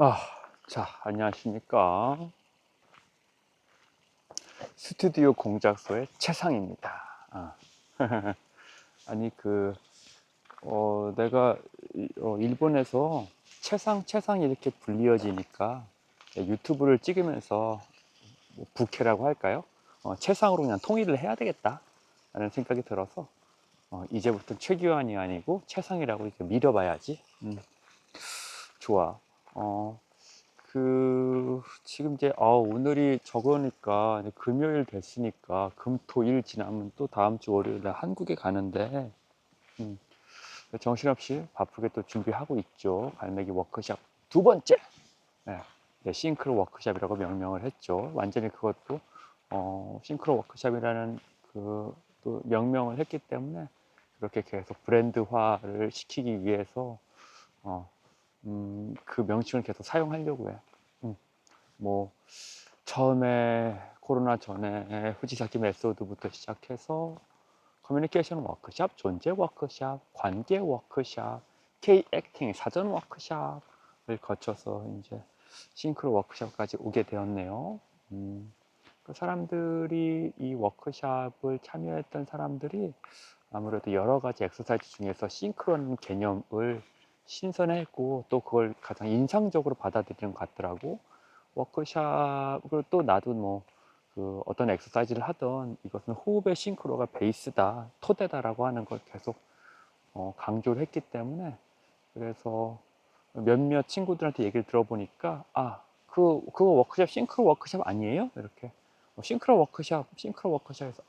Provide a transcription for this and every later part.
아, 자, 안녕하십니까. 스튜디오 공작소의 최상입니다. 아니, 내가, 일본에서 최상 이렇게 불리어지니까 유튜브를 찍으면서 뭐 부캐라고 할까요? 최상으로 그냥 통일을 해야 되겠다. 라는 생각이 들어서, 이제부터 최규환이 아니고 최상이라고 이렇게 밀어봐야지. 좋아. 어, 지금 이제, 오늘이 저거니까, 이제 금요일 됐으니까, 금토일 지나면 또 다음 주 월요일에 한국에 가는데, 음, 정신없이 바쁘게 또 준비하고 있죠. 갈매기 워크샵 두 번째! 네, 네, 싱크로 워크샵이라고 명명을 했죠. 완전히 그것도, 싱크로 워크샵이라는 또 명명을 했기 때문에, 그렇게 계속 브랜드화를 시키기 위해서, 어, 그 명칭을 계속 사용하려고 해. 음, 뭐, 처음에 코로나 전에 후지사키 메소드부터 시작해서 커뮤니케이션 워크샵, 존재 워크샵, 관계 워크샵, K 액팅 사전 워크샵을 거쳐서 이제 싱크로 워크샵까지 오게 되었네요. 그 사람들이 이 워크샵을 참여했던 사람들이 아무래도 여러 가지 엑서사이즈 중에서 싱크로는 개념을 신선했고 또 그걸 가장 인상적으로 받아들이는 것 같더라고. 워크샵을 또 나도 어떤 엑서사이즈를 하던 이것은 호흡의 싱크로가 베이스다, 토대다라고 하는 걸 계속 강조를 했기 때문에 그래서 몇몇 친구들한테 얘기를 들어보니까 그거 워크샵 싱크로 워크샵 아니에요? 이렇게 싱크로 워크샵에서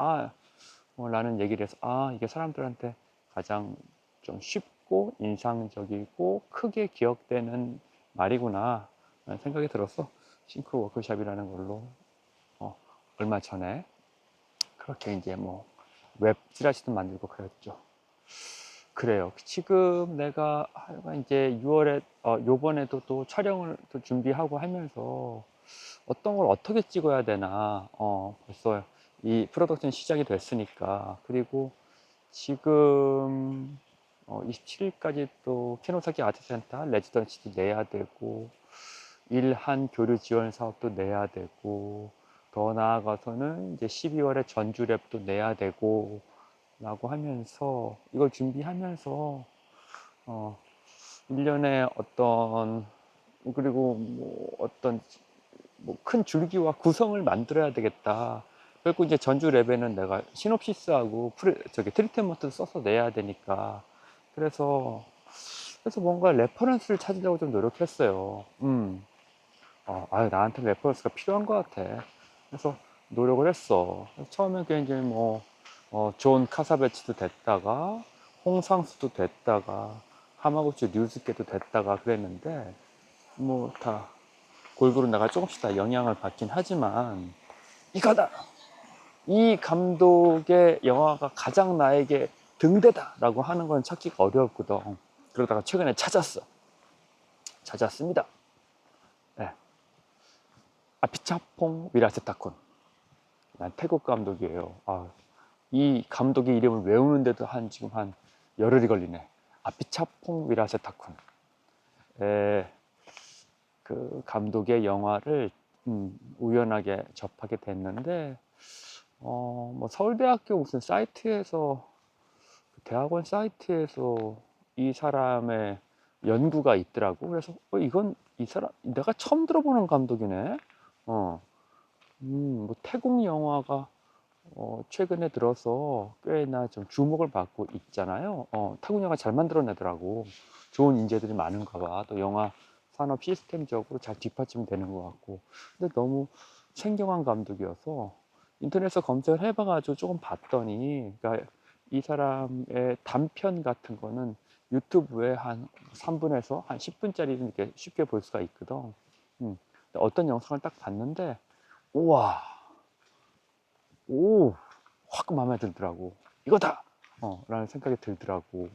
라는 얘기를 해서 이게 사람들한테 가장 좀 쉽고 인상적이고 크게 기억되는 말이구나 라는 생각이 들어서 싱크로 워크샵이라는 걸로 얼마 전에 그렇게 이제 웹 찌라시도 만들고 그랬죠. 그래요. 지금 내가 이제 6월에 요번에도 또 촬영을 또 준비하고 하면서 어떤 걸 어떻게 찍어야 되나 벌써 이 프로덕션 시작이 됐으니까. 그리고 지금 27일까지 또 키노사키 아트센터 레지던시도 내야 되고 일한 교류 지원 사업도 내야 되고 더 나아가서는 이제 12월에 전주 랩도 내야 되고 라고 하면서 이걸 준비하면서 어 1년에 그리고 어떤 큰 줄기와 구성을 만들어야 되겠다. 그리고 이제 전주 랩에는 내가 시놉시스하고 트리트먼트도 써서 내야 되니까 그래서 뭔가 레퍼런스를 찾으려고 좀 노력했어요. 나한테 레퍼런스가 필요한 것 같아. 그래서 노력을 했어. 처음에 이제 존 카사베치도 됐다가, 홍상수도 됐다가, 하마구치 류즈케도 됐다가 그랬는데, 다 골고루 내가 조금씩 다 영향을 받긴 하지만, 이거다! 이 감독의 영화가 가장 나에게 등대다라고 하는 건 찾기가 어려웠거든. 그러다가 최근에 찾았습니다. 네. 아피차퐁 위라세타콘. 태국 감독이에요. 이 감독의 이름을 외우는데도 지금 한 열흘이 걸리네. 아피차퐁 위라세타쿤. 그 감독의 영화를 우연하게 접하게 됐는데, 서울대학교 무슨 사이트에서, 대학원 사이트에서 이 사람의 연구가 있더라고. 그래서, 이건 이 사람, 내가 처음 들어보는 감독이네. 태국 영화가 최근에 들어서 꽤나 좀 주목을 받고 있잖아요. 태국 영화 잘 만들어내더라고. 좋은 인재들이 많은가 봐. 또 영화 산업 시스템적으로 잘 뒷받침되는 것 같고. 근데 너무 생경한 감독이어서 인터넷에서 검색을 해봐가지고 조금 봤더니, 그러니까 이 사람의 단편 같은 거는 유튜브에 한 3분에서 한 10분짜리 이렇게 쉽게 볼 수가 있거든. 어떤 영상을 딱 봤는데, 우와, 확 마음에 들더라고. 이거다! 라는 생각이 들더라고.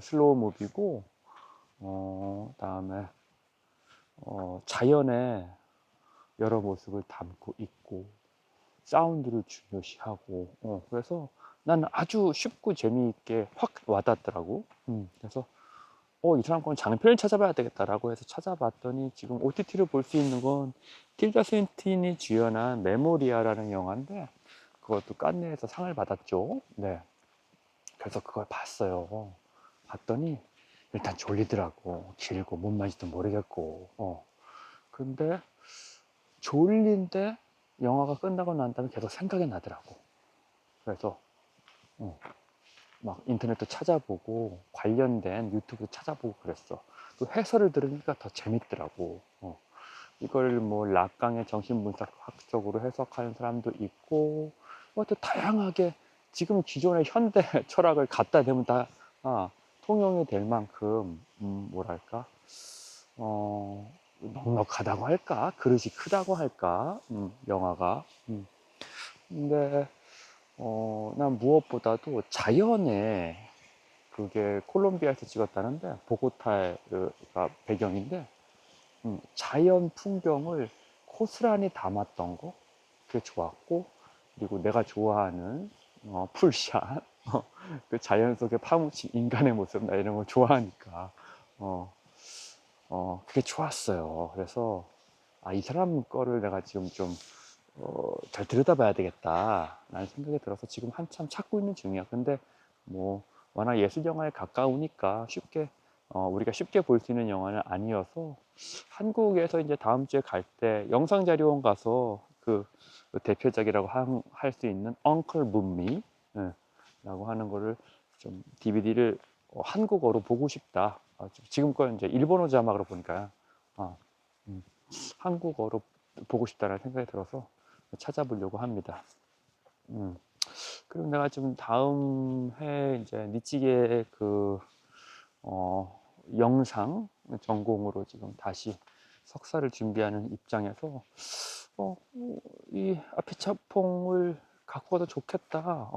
슬로우 무비고, 다음에, 자연의 여러 모습을 담고 있고, 사운드를 중요시하고, 그래서 나는 아주 쉽고 재미있게 확 와닿더라고. 그래서, 이 사람 거는 장편을 찾아봐야 되겠다라고 해서 찾아봤더니 지금 OTT로 볼 수 있는 건 틸다 스윈튼이 주연한 메모리아라는 영화인데 그것도 칸네에서 상을 받았죠. 네. 그래서 그걸 봤어요. 봤더니 일단 졸리더라고. 길고 뭔 말인지도 모르겠고. 근데 졸린데 영화가 끝나고 난 다음에 계속 생각이 나더라고. 그래서 어, 막 인터넷도 찾아보고 관련된 유튜브 찾아보고 그랬어. 또 해설을 들으니까 더 재밌더라고. 이걸 뭐 락강의 정신분석학적으로 해석하는 사람도 있고 또 다양하게 지금 기존의 현대 철학을 갖다 대면 다 통용이 될 만큼 뭐랄까 넉넉하다고 할까 그릇이 크다고 할까 영화가 근데 난 무엇보다도 자연의 그게 콜롬비아에서 찍었다는데 보고타가 배경인데 자연 풍경을 고스란히 담았던 거 그게 좋았고 그리고 내가 좋아하는 풀샷 그 자연 속에 파묻힌 인간의 모습 나 이런 거 좋아하니까 그게 좋았어요. 그래서 이 사람 거를 내가 지금 좀 잘 들여다봐야 되겠다 라는 생각이 들어서 지금 한참 찾고 있는 중이야. 근데 뭐 워낙 예술 영화에 가까우니까 쉽게 우리가 쉽게 볼 수 있는 영화는 아니어서 한국에서 이제 다음 주에 갈 때 영상자료원 가서 그 대표작이라고 할 수 있는 Uncle Bunmy 라고 하는 거를 좀 DVD를 한국어로 보고 싶다. 지금 건 이제 일본어 자막으로 보니까 한국어로 보고 싶다는 생각이 들어서 찾아보려고 합니다. 그리고 내가 지금 다음 해 이제 니치게 그 영상 전공으로 지금 다시 석사를 준비하는 입장에서 이 아피차퐁을 갖고 와도 좋겠다.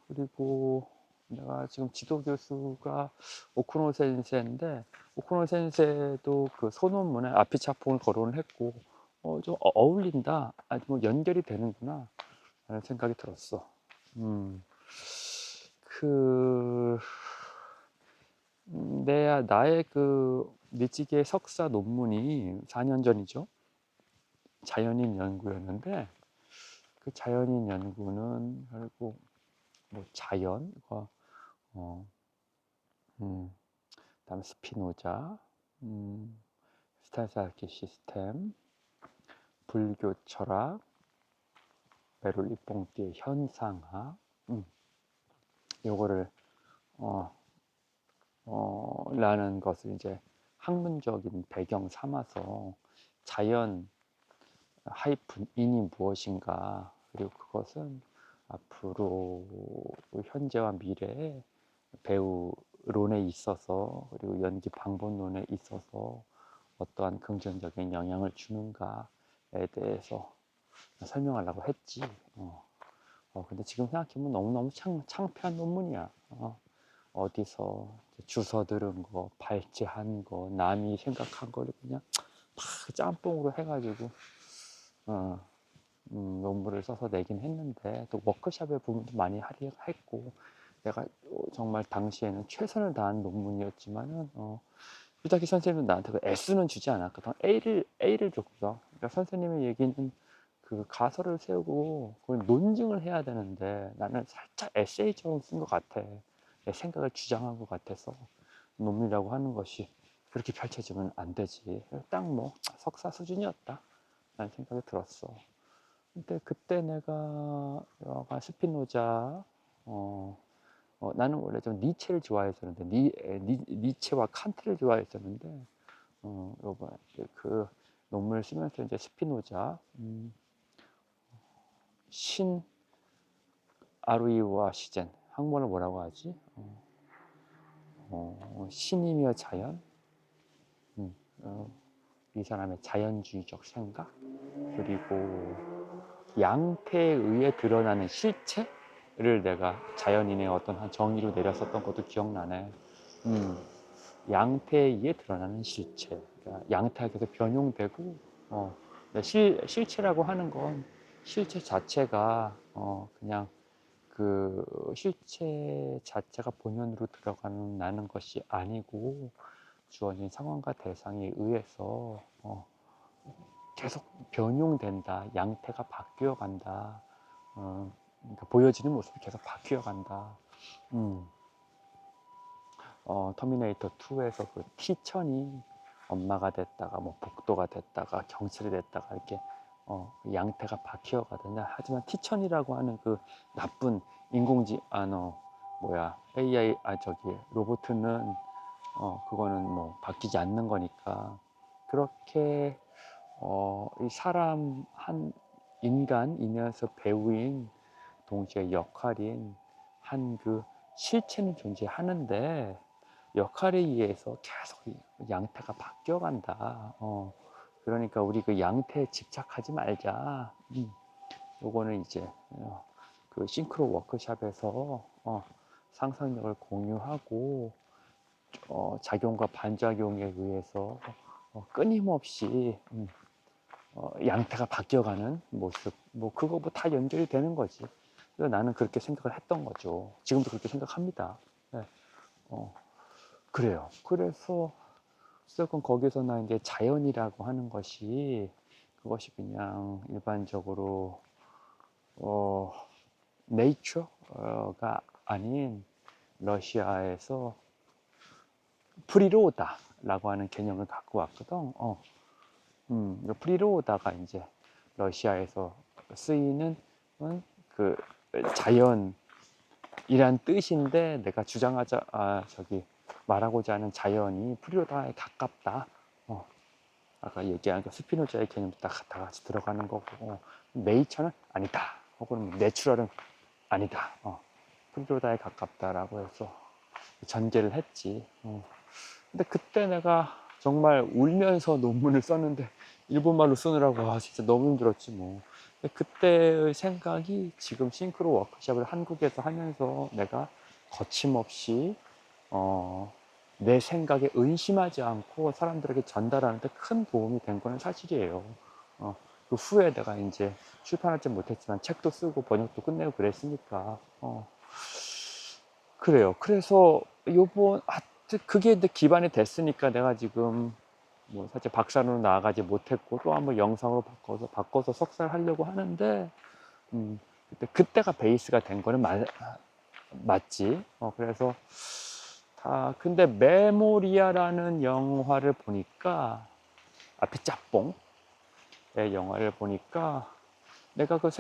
그리고 내가 지금 지도 교수가 오쿠노 센세인데 오쿠노 센세도 그 소논문에 아피차퐁을 거론을 했고 좀 어울린다. 아니 뭐 연결이 되는구나 라는 생각이 들었어. 그 나의 그 니치게 석사 논문이 4년 전이죠. 자연인 연구였는데 그 자연인 연구는 결국 뭐 자연과 그다음에 스피노자, 스타사키 시스템, 불교 철학, 베를리 뽕띠의 현상학, 요거를 라는 것을 이제 학문적인 배경 삼아서 자연 하이픈 인이 무엇인가 그리고 그것은 앞으로 현재와 미래에 배우론에 있어서 그리고 연기 방법론에 있어서 어떠한 긍정적인 영향을 주는가에 대해서 설명하려고 했지. 근데 지금 생각해보면 너무너무 창피한 논문이야. 어디서 주워 들은 거, 발제한 거, 남이 생각한 거를 그냥 막 짬뽕으로 해가지고 논문을 써서 내긴 했는데 또 워크숍의 부분도 많이 했고 내가 정말 당시에는 최선을 다한 논문이었지만은 유다기 선생님은 나한테 그 S는 주지 않았거든. A를 줬거든. 그러니까 선생님의 얘기는 그 가설을 세우고 그걸 논증을 해야 되는데 나는 살짝 에세이처럼 쓴 것 같아. 내 생각을 주장한 것 같아서 논문이라고 하는 것이 그렇게 펼쳐지면 안 되지. 딱 뭐 석사 수준이었다 라는 생각이 들었어. 근데 그때 내가 스피노자 나는 원래 좀 니체를 좋아했었는데 니체와 칸트를 좋아했었는데 요번 그 논문을 쓰면서 이제 스피노자 신 아루이와 시젠 한국말로 뭐라고 하지? 신이며 자연 이 사람의 자연주의적 생각 그리고 양태에 의해 드러나는 실체를 내가 자연인의 어떤 한 정의로 내렸었던 것도 기억나네. 양태에 의해 드러나는 실체. 그러니까 양태가 계속 변용되고, 실체라고 하는 건 실체 자체가 그냥 그 실체 자체가 본연으로 들어가는 것이 아니고 주어진 상황과 대상에 의해서 계속 변용된다. 양태가 바뀌어 간다. 그러니까 보여지는 모습이 계속 바뀌어 간다. 터미네이터 2에서 그 티천이 엄마가 됐다가 뭐 복도가 됐다가 경찰이 됐다가 이렇게 양태가 바뀌어 가거든요. 하지만 티천이라고 하는 그 나쁜 인공지 AI 저기 로봇은 그거는 뭐 바뀌지 않는 거니까 그렇게 이 사람 한 인간이면서 배우인 동시에 역할인 한 그 실체는 존재하는데 역할에 의해서 계속 양태가 바뀌어 간다. 그러니까 우리 그 양태에 집착하지 말자. 요거는 이제 그 싱크로 워크샵에서 상상력을 공유하고 작용과 반작용에 의해서 끊임없이 양태가 바뀌어가는 모습, 뭐 그거 뭐 다 연결이 되는 거지. 그래서 나는 그렇게 생각을 했던 거죠. 지금도 그렇게 생각합니다. 네. 그래요. 그래서 무조건 거기서 나 이제 자연이라고 하는 것이 그것이 그냥 일반적으로 네이처가 아닌 러시아에서 프리로다라고 하는 개념을 갖고 왔거든. 프리로다가 이제 러시아에서 쓰이는 그 자연이란 뜻인데 내가 말하고자 하는 자연이 프리로다에 가깝다. 아까 얘기한 그 스피노자의 개념도 다 같이 들어가는 거고 네이처는 아니다. 혹은 내추럴은 아니다. 프리로다에 가깝다라고 해서 전제를 했지. 근데 그때 내가 정말 울면서 논문을 썼는데 일본말로 쓰느라고 진짜 너무 힘들었지 뭐. 그때의 생각이 지금 싱크로 워크숍을 한국에서 하면서 내가 거침없이 내 생각에 의심하지 않고 사람들에게 전달하는 데 큰 도움이 된 거는 사실이에요. 그 후에 내가 이제 출판하지 못했지만 책도 쓰고 번역도 끝내고 그랬으니까 그래요. 그래서 그게 이제 기반이 됐으니까 내가 지금 뭐 사실 박사로 나아가지 못했고 또 한번 영상으로 바꿔서 석사를 하려고 하는데 그때가 베이스가 된 거는 맞지. 그래서 근데 메모리아라는 영화를 보니까 앞에 짝봉의 영화를 보니까 내가 그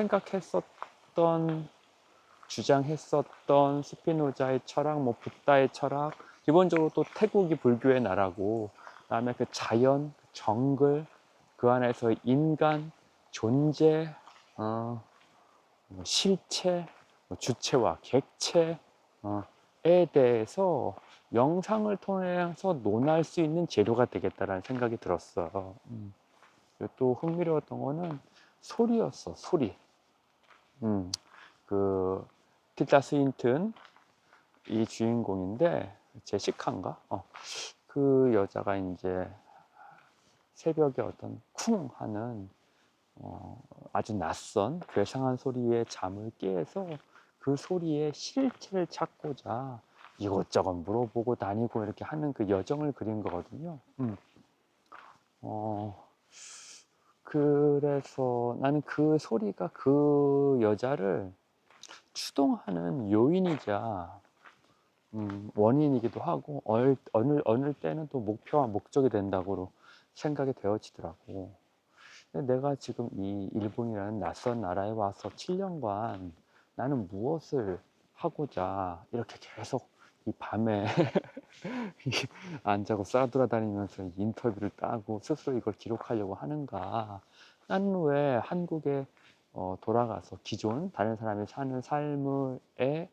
주장했었던 스피노자의 철학, 뭐 붓다의 철학, 기본적으로 또 태국이 불교의 나라고, 그다음에 그 자연, 정글, 그 안에서 인간, 존재, 뭐 실체, 뭐 주체와 객체에 대해서 영상을 통해서 논할 수 있는 재료가 되겠다라는 생각이 들었어. 또 흥미로웠던 거는 소리였어, 소리. 그 틸다 스윈튼 이 주인공인데 제시카인가? 그 여자가 이제 새벽에 어떤 쿵 하는 아주 낯선 괴상한 소리에 잠을 깨서 그 소리의 실체를 찾고자 이것저것 물어보고 다니고 이렇게 하는 그 여정을 그린 거거든요. 그래서 나는 그 소리가 그 여자를 추동하는 요인이자 원인이기도 하고 어느 때는 또 목표와 목적이 된다고 생각이 되어지더라고. 근데 내가 지금 이 일본이라는 낯선 나라에 와서 7년간 나는 무엇을 하고자 이렇게 계속 이 밤에 안 자고 싸돌아다니면서 인터뷰를 따고 스스로 이걸 기록하려고 하는가. 나는 왜 한국에 돌아가서 기존 다른 사람이 사는 삶의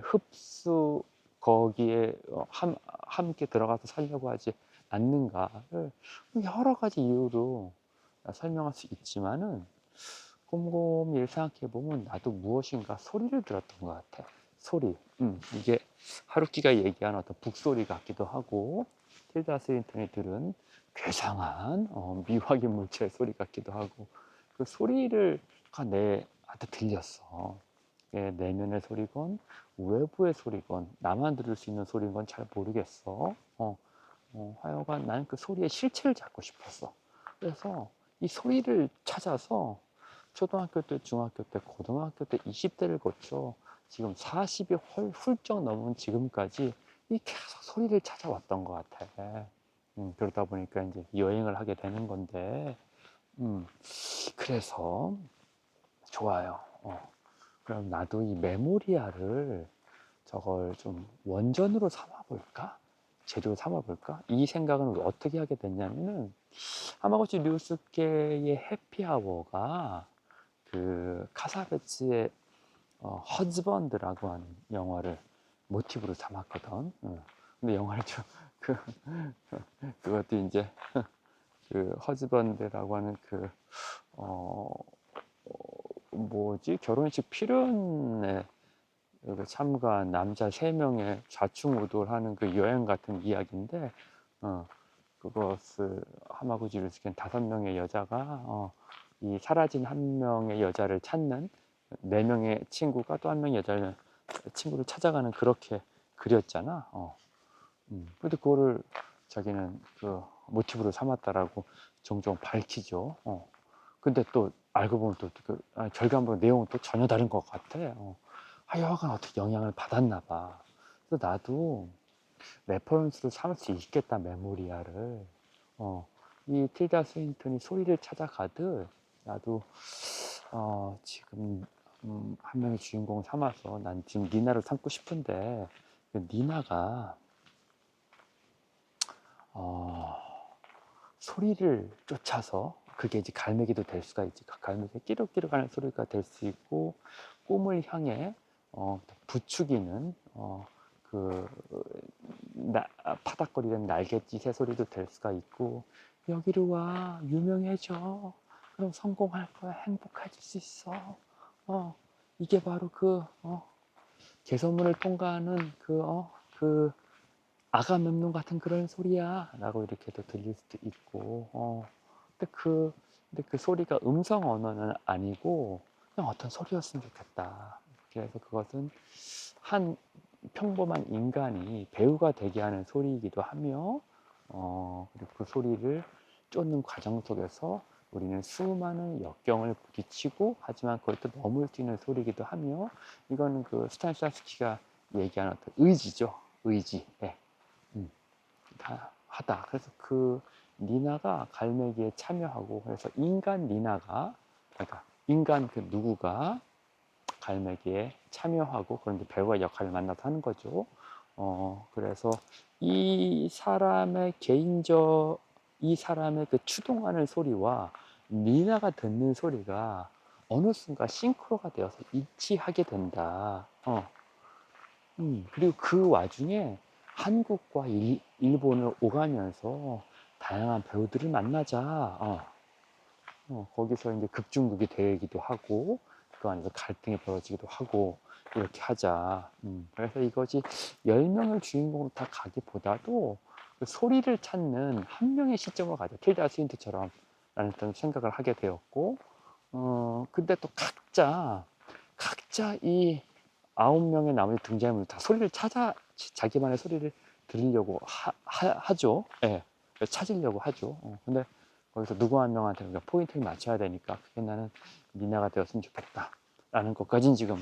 흡수 거기에 함께 들어가서 살려고 하지 않는가를 여러 가지 이유로 설명할 수 있지만은 곰곰이 생각해 보면 나도 무엇인가 소리를 들었던 것 같아. 소리. 이게 하루키가 얘기한 어떤 북소리 같기도 하고 틸다 스윈턴이 들은 괴상한 미확인 물체의 소리 같기도 하고 그 소리가 내한테 들렸어. 내면의 소리건 외부의 소리건 나만 들을 수 있는 소리인 건 잘 모르겠어. 하여간 나는 그 소리의 실체를 잡고 싶었어. 그래서 이 소리를 찾아서 초등학교 때, 중학교 때, 고등학교 때 20대를 거쳐 지금 40이 훌쩍 넘은 지금까지 이 계속 소리를 찾아왔던 것 같아. 그러다 보니까 이제 여행을 하게 되는 건데, 그래서 좋아요. 그럼 나도 이 메모리아를 저걸 좀 원전으로 삼아볼까? 재료 삼아볼까? 이 생각은 어떻게 하게 됐냐면은 하마구치 류스케의 해피아워가 그 카사베츠의 허즈번드라고 하는 영화를 모티브로 삼았거든. 근데 영화를 좀 그, 그것도 이제 그 허즈번드라고 하는 그 뭐지 결혼식 필연에 참가한 남자 3명의 좌충우돌하는 그 여행 같은 이야기인데 그것을 하마구치 류스케는 5명의 여자가 이 사라진 1명의 여자를 찾는 4명의 친구가 또 1명의 여자를 친구를 찾아가는 그렇게 그렸잖아. 근데 그거를 자기는 그 모티브로 삼았다라고 종종 밝히죠. 근데 또 알고 보면 또 결과물 내용은 또 전혀 다른 것 같아. 하여간 어떻게 영향을 받았나 봐. 그래서 나도 레퍼런스로 삼을 수 있겠다 메모리아를. 이 틸다 스윈턴이 소리를 찾아가듯 나도 지금 한 명의 주인공 삼아서 난 지금 니나를 삼고 싶은데 그 니나가 소리를 쫓아서 그게 이제 갈매기도 될 수가 있지. 갈매기 끼룩끼룩 하는 소리가 될 수 있고 꿈을 향해 부추기는 그 파닥거리는 날갯짓 새소리도 될 수가 있고 여기로 와 유명해져 그럼 성공할 거야 행복해질 수 있어 이게 바로 그 개선문을 통과하는 그 아가멤눈 같은 그런 소리야 라고 이렇게도 들릴 수도 있고 근데 그 소리가 음성 언어는 아니고 그냥 어떤 소리였으면 좋겠다. 그래서 그것은 한 평범한 인간이 배우가 되게 하는 소리이기도 하며 그리고 그 소리를 쫓는 과정 속에서 우리는 수많은 역경을 부딪히고 하지만 그걸 또 넘을 수 있는 소리이기도 하며 이거는 그 스탄샤스키가 얘기하는 어떤 의지죠. 의지. 네. 다 하다. 그래서 그 니나가 갈매기에 참여하고 그래서 인간 니나가 그러니까 인간 그 누구가 갈매기에 참여하고 그런데 배우의 역할을 만나서 하는 거죠. 그래서 이 사람의 이 사람의 그 추동하는 소리와 니나가 듣는 소리가 어느 순간 싱크로가 되어서 일치하게 된다. 그리고 그 와중에 한국과 일본을 오가면서 다양한 배우들을 만나자. 거기서 이제 급중극이 되기도 하고 그 안에서 갈등이 벌어지기도 하고 이렇게 하자. 그래서 이것이 10명의 주인공으로 다 가기보다도 그 소리를 찾는 한 명의 시점으로 가자. 틸다 스윈트처럼 라는 어떤 생각을 하게 되었고 근데 또 각자 이 9명의 나머지 등장인물 다 소리를 자기만의 소리를 들으려고 하죠. 예. 찾으려고 하죠. 근데 거기서 누구 한 명한테 우리가 포인트를 맞춰야 되니까 그게 나는 니나가 되었으면 좋겠다. 라는 것까지는 지금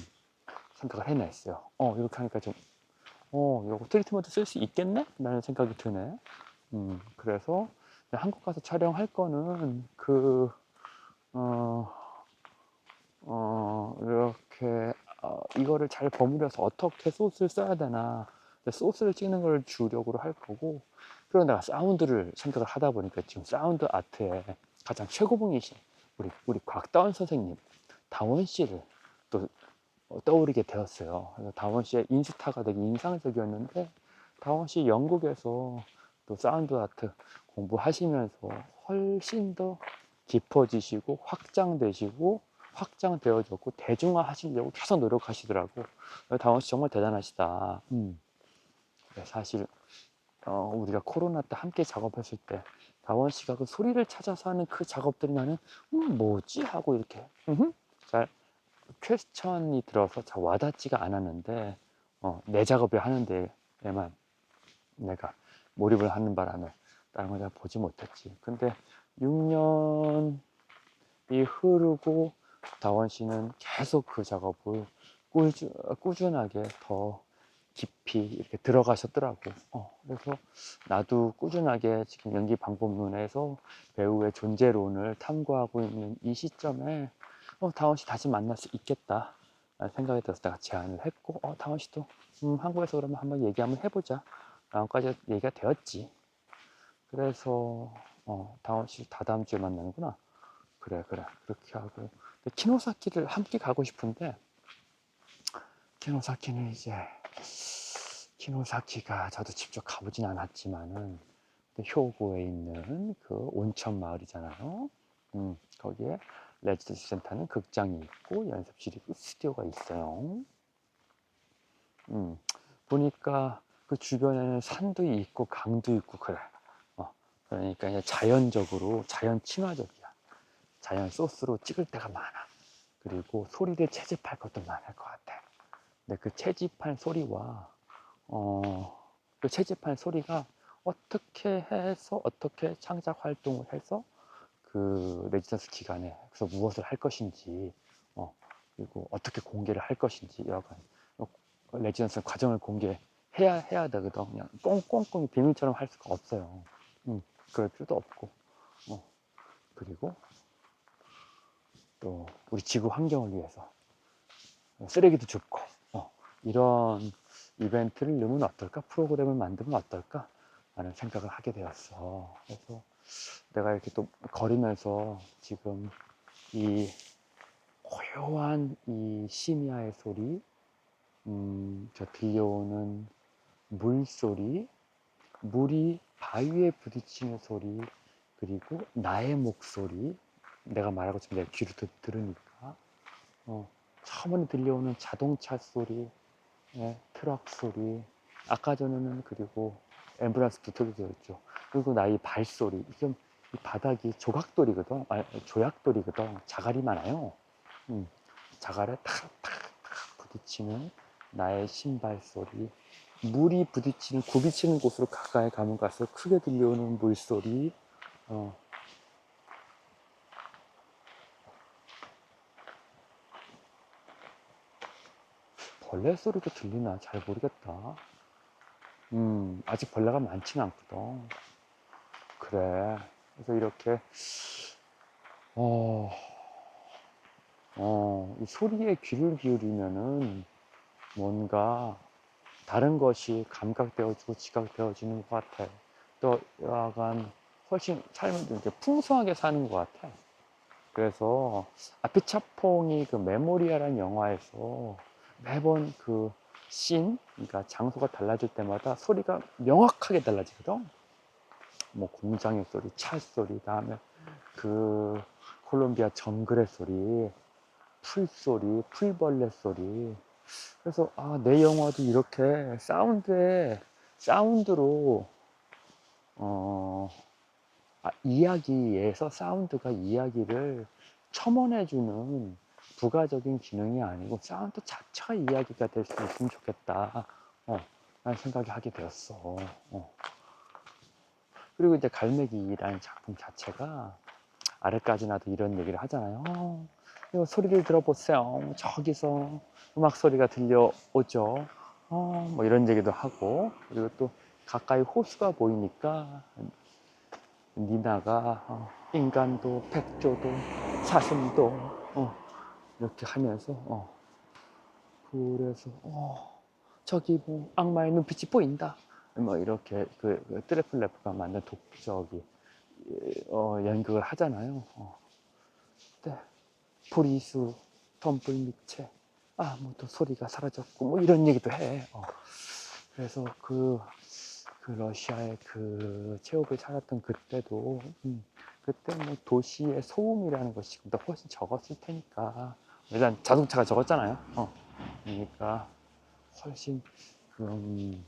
생각을 해냈어요. 이렇게 하니까 좀, 이거 트리트먼트 쓸 수 있겠네? 라는 생각이 드네. 그래서 한국 가서 촬영할 거는 이렇게 이거를 잘 버무려서 어떻게 소스를 써야 되나 소스를 찍는 걸 주력으로 할 거고 그리고 내가 사운드를 생각을 하다 보니까 지금 사운드 아트의 가장 최고봉이신 우리 곽다원 선생님 다원 씨를 또 떠오르게 되었어요. 그래서 다원 씨의 인스타가 되게 인상적이었는데 다원 씨 영국에서 또 사운드 아트 공부하시면서 훨씬 더 깊어지시고 확장되어졌고 대중화 하시려고 계속 노력하시더라고. 다원 씨 정말 대단하시다. 사실 우리가 코로나 때 함께 작업했을 때 다원 씨가 그 소리를 찾아서 하는 그 작업들이 나는 뭐지 하고 이렇게 잘 퀘스천이 들어서 잘 와닿지가 않았는데 내 작업을 하는 데에만 내가 몰입을 하는 바람에 다른 걸 잘 보지 못했지. 근데 6년이 흐르고 다원 씨는 계속 그 작업을 꾸준하게 더 깊이 이렇게 들어가셨더라고. 그래서 나도 꾸준하게 지금 연기 방법론에서 배우의 존재론을 탐구하고 있는 이 시점에 다원 씨 다시 만날 수 있겠다 라는 생각이 들어서 내가 제안을 했고, 다원 씨도 한국에서 그러면 한번 얘기 한번 해보자 라고까지 얘기가 되었지. 그래서 다원 씨 다다음 주에 만나는구나. 그래 그렇게 하고. 근데 키노사키를 함께 가고 싶은데, 키노사키는 이제 키노사키가 저도 직접 가보진 않았지만은 효고에 있는 그 온천 마을이잖아요. 거기에 레지던시 센터는 극장이 있고 연습실이 있고 스튜디오가 있어요. 보니까 그 주변에는 산도 있고 강도 있고 그래. 그러니까 이제 자연적으로 자연 친화적이야. 자연 소스로 찍을 때가 많아. 그리고 소리를 채집할 것도 많을 것 같아. 근데 그 채집한 소리와 그 채집한 소리가 어떻게 해서 어떻게 창작 활동을 해서 그 레지던스 기간에 그래서 무엇을 할 것인지 그리고 어떻게 공개를 할 것인지 여하간 레지던스 과정을 공개해야 되거든. 그냥 꽁꽁꽁 비밀처럼 할 수가 없어요. 그럴 필요도 없고 그리고 또 우리 지구 환경을 위해서 쓰레기도 줍고 이런 이벤트를 넣으면 어떨까? 프로그램을 만들면 어떨까? 라는 생각을 하게 되었어. 그래서 내가 이렇게 또 걸으면서 지금 이 고요한 이 심야의 소리, 저 들려오는 물소리, 물이 바위에 부딪히는 소리, 그리고 나의 목소리, 내가 말하고 지금 내 귀로 들으니까 처음에 들려오는 자동차 소리, 트럭 소리, 아까 전에는 그리고 앰뷸런스도 들려있죠. 그리고 나의 발소리. 이게 이 바닥이 조각돌이거든. 조약돌이거든. 자갈이 많아요. 자갈에 탁탁탁 부딪히는 나의 신발 소리. 물이 부딪히는 굽이치는 곳으로 가까이 가면 갈수록 크게 들려오는 물소리. 벌레 소리도 들리나 잘 모르겠다. 아직 벌레가 많지는 않거든. 그래. 그래서 이렇게 이 소리에 귀를 기울이면은 뭔가 다른 것이 감각되어지고 지각되어지는 것 같아. 또 약간 훨씬 삶을 이렇게 풍성하게 사는 것 같아. 그래서 아피차퐁이 그 메모리아라는 영화에서 매번 그 그러니까 장소가 달라질 때마다 소리가 명확하게 달라지거든. 뭐 공장의 소리, 차 소리, 다음에 그 콜롬비아 정글의 소리, 풀소리, 풀벌레 소리. 그래서 내 영화도 이렇게 사운드로 이야기에서 사운드가 이야기를 첨언해주는 부가적인 기능이 아니고 사운드 자체가 이야기가 될 수 있으면 좋겠다 라는 생각이 하게 되었어. 그리고 이제 갈매기라는 작품 자체가 아래까지 나도 이런 얘기를 하잖아요. 이거 소리를 들어보세요. 저기서 음악 소리가 들려오죠. 뭐 이런 얘기도 하고, 그리고 또 가까이 호수가 보이니까 니나가 인간도 백조도 사슴도 이렇게 하면서 그래서 저기 뭐 악마의 눈빛이 보인다. 뭐 이렇게 그 트래플레프가 만든 독저기 연극을 하잖아요. 네. 브리수 덤불 밑에 아무도 소리가 사라졌고 뭐 이런 얘기도 해. 그래서 그 러시아의 그 체홉을 살았던 그때도 그때 뭐 도시의 소음이라는 것이 더 훨씬 적었을 테니까 일단 자동차가 적었잖아요. 그러니까 훨씬 그냥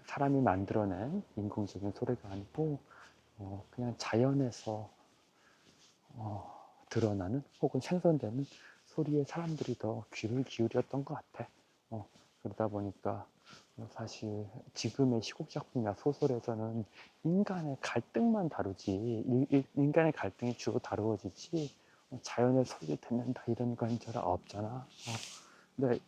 사람이 만들어낸 인공적인 소리가 아니고 그냥 자연에서 드러나는 혹은 생성되는 소리에 사람들이 더 귀를 기울였던 것 같아. 그러다 보니까 사실 지금의 시국 작품이나 소설에서는 인간의 갈등만 다루지, 인간의 갈등이 주로 다루어지지, 자연의 소리를 듣는다 이런 건 잘 없잖아. 근데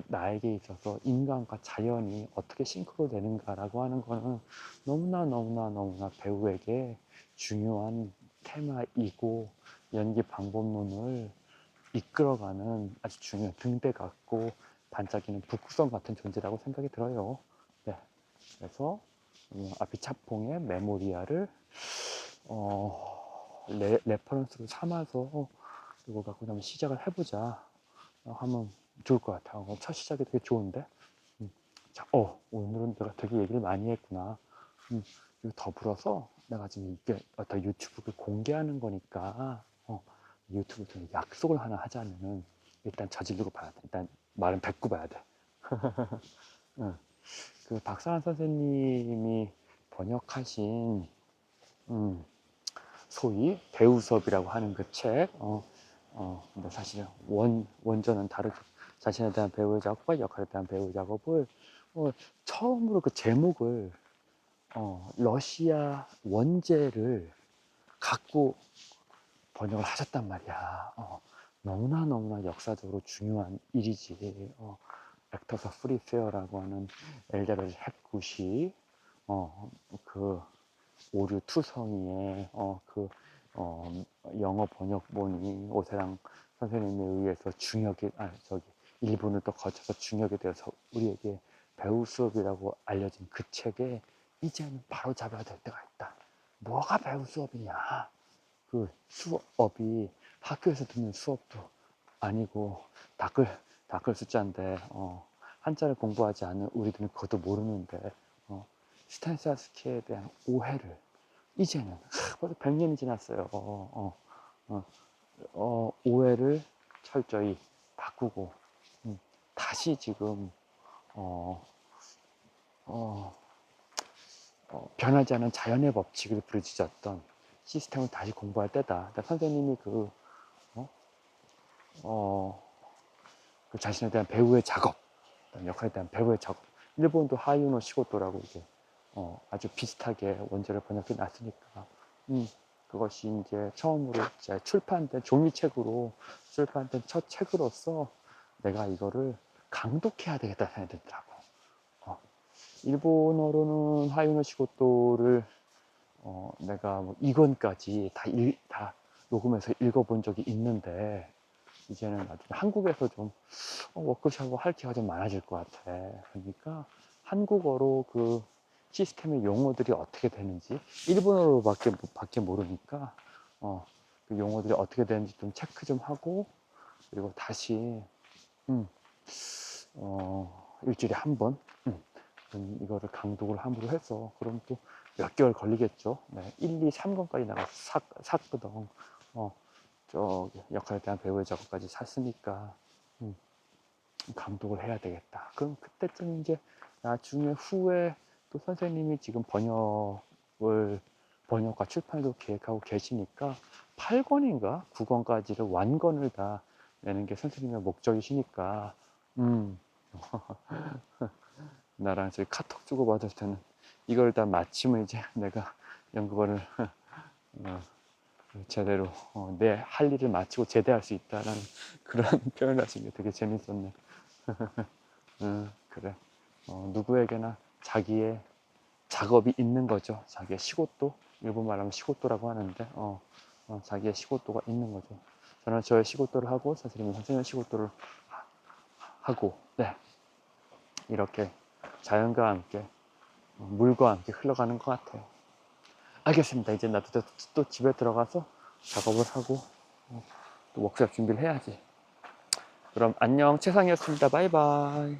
나에게 있어서 인간과 자연이 어떻게 싱크로 되는가라고 하는 거는 너무나 배우에게 중요한 테마이고 연기 방법론을 이끌어가는 아주 중요한 등대 같고 반짝이는 북극성 같은 존재라고 생각이 들어요. 네, 그래서 아비차퐁의 메모리아를 레퍼런스로 삼아서 이거 갖고 한번 시작을 해보자 하면 좋을 것 같아. 첫 시작이 되게 좋은데. 자, 오늘은 내가 되게 얘기를 많이 했구나. 그리고 더불어서 내가 지금 이게 어떤 유튜브를 공개하는 거니까 유튜브 좀 약속을 하나 하자면은 일단 저지르고 봐야 돼. 일단 말은 뱉고 봐야 돼. 응. 그 박상한 선생님이 번역하신 소위 배우 수업이라고 하는 그 책, 근데 사실 원전은 다르죠. 자신에 대한 배우의 작업과 역할에 대한 배우의 작업을 처음으로 그 제목을 러시아 원제를 갖고 번역을 하셨단 말이야. 너무나 역사적으로 중요한 일이지. 액터스 프리페어라고 하는 엘자베스 헵굿이 그 오류 투성이의 영어 번역본이 오세랑 선생님에 의해서 일본을 또 거쳐서 중역이 되어서 우리에게 배우 수업이라고 알려진 그 책에 이제는 바로 잡아야 될 때가 있다. 뭐가 배우 수업이냐? 그 수업이 학교에서 듣는 수업도 아니고 닦을 숫자인데 한자를 공부하지 않은 우리들은 그것도 모르는데 스탄사스키에 대한 오해를 이제는 벌써 100년이 지났어요. 오해를 철저히 바꾸고 다시 지금 변하지 않은 자연의 법칙을 부르짖었던 시스템을 다시 공부할 때다. 그러니까 선생님이 그 자신에 대한 배우의 작업, 역할에 대한 배우의 작업. 일본도 하이노 시고토라고 이제 아주 비슷하게 원제를 번역해 놨으니까 그것이 이제 처음으로 이제 출판된 종이책으로 출판된 첫 책으로서 내가 이거를 강독해야 되겠다 생각이 들더라고. 일본어로는 하이노 시고토를 내가 뭐 2권까지 다 녹음해서 읽어본 적이 있는데 이제는 나중에 한국에서 좀 워크숍하고 할 기회가 좀 많아질 것 같아. 그러니까 한국어로 그 시스템의 용어들이 어떻게 되는지 일본어로밖에 모르니까 그 용어들이 어떻게 되는지 좀 체크 좀 하고 그리고 다시 일주일에 한 번 이거를 강독을 함으로 해서 그럼 또 몇 개월 걸리겠죠. 네, 1, 2, 3권까지 나가서 샀거든. 저기 역할에 대한 배우의 작업까지 샀으니까 감독을 해야 되겠다. 그럼 그때쯤 이제 나중에 후에 또 선생님이 지금 번역과 출판도 계획하고 계시니까 8권인가 9권까지를 완권을 다 내는 게 선생님의 목적이시니까 나랑 저희 카톡 주고받을 때는 이걸 다 마치면 이제 내가 연구원을 제대로 내 할 일을 마치고 제대할 수 있다는 그런 표현을 하신 게 되게 재밌었네. 그래. 누구에게나 자기의 작업이 있는 거죠. 자기의 시고도, 일본 말하면 시고도라고 하는데, 자기의 시고도가 있는 거죠. 저는 저의 시고도를 하고, 선생님의 시고도를 하고, 네. 이렇게 자연과 함께, 물과 함께 흘러가는 것 같아요. 알겠습니다. 이제 나도 또 집에 들어가서 작업을 하고, 또 워크숍 준비를 해야지. 그럼 안녕, 최상이었습니다. 바이바이.